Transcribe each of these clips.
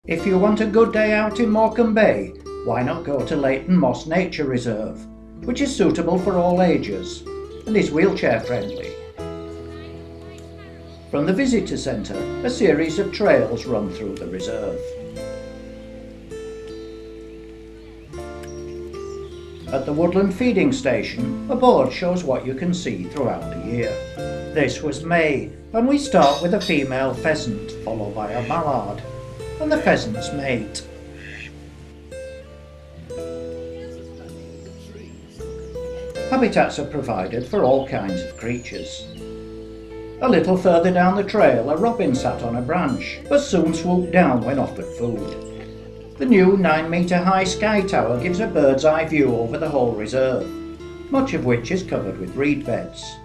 If you want a good day out in Morecambe Bay, why not go to Leighton Moss Nature Reserve, which is suitable for all ages and is wheelchair friendly. From the visitor centre, a series of trails run through the reserve. At the woodland feeding station, a board shows what you can see throughout the year. This was May, and we start with a female pheasant, followed by a mallard, and the pheasant's mate. Habitats are provided for all kinds of creatures. A little further down the trail, a robin sat on a branch, but soon swooped down when offered food. The new 9-metre high sky tower gives a bird's eye view over the whole reserve, much of which is covered with reed beds.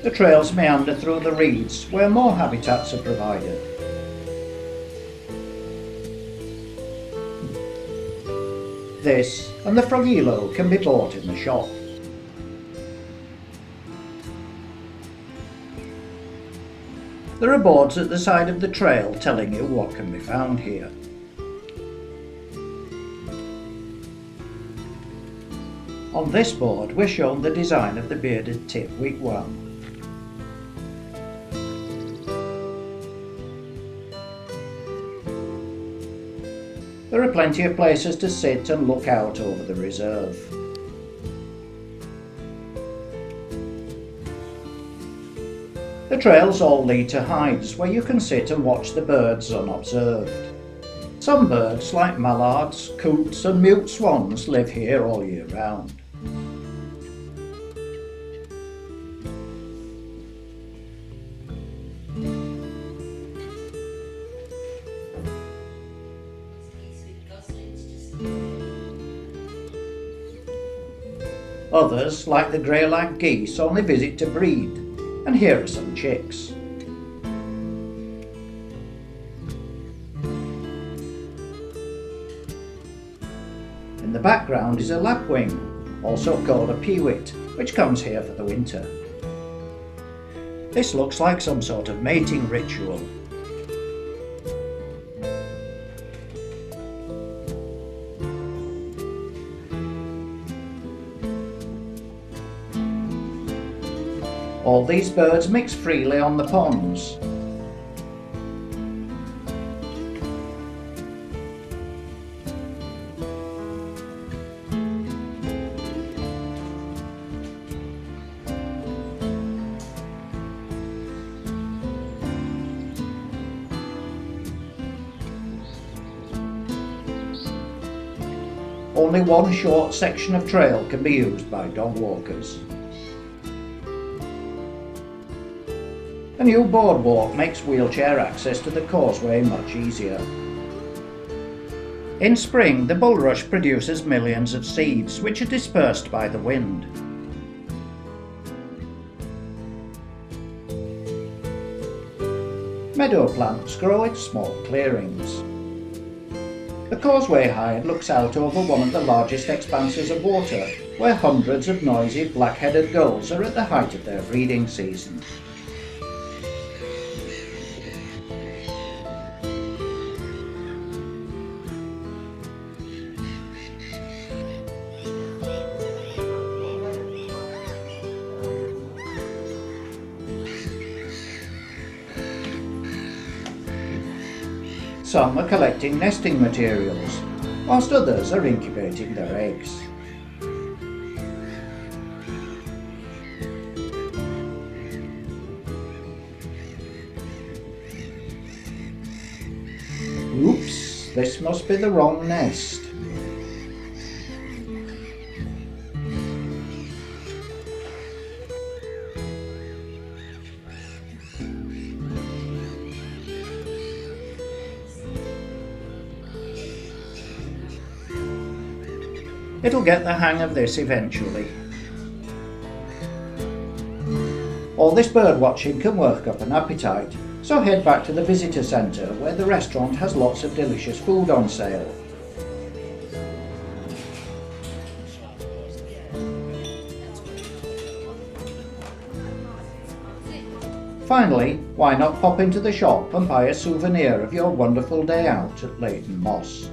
The trails meander through the reeds, where more habitats are provided. This and the frogilo can be bought in the shop. There are boards at the side of the trail telling you what can be found here. On this board we're shown the design of the bearded tit wigwam. There are plenty of places to sit and look out over the reserve. The trails all lead to hides where you can sit and watch the birds unobserved. Some birds, like mallards, coots and mute swans, live here all year round. Others, like the grey-lag geese, only visit to breed, and here are some chicks. In the background is a lapwing, also called a peewit, which comes here for the winter. This looks like some sort of mating ritual. All these birds mix freely on the ponds. Only one short section of trail can be used by dog walkers. A new boardwalk makes wheelchair access to the causeway much easier. In spring, the bulrush produces millions of seeds, which are dispersed by the wind. Meadow plants grow in small clearings. The causeway hide looks out over one of the largest expanses of water, where hundreds of noisy black-headed gulls are at the height of their breeding season. Some are collecting nesting materials, whilst others are incubating their eggs. Oops, this must be the wrong nest. It'll get the hang of this eventually. All this bird watching can work up an appetite, so head back to the visitor centre where the restaurant has lots of delicious food on sale. Finally, why not pop into the shop and buy a souvenir of your wonderful day out at Leighton Moss?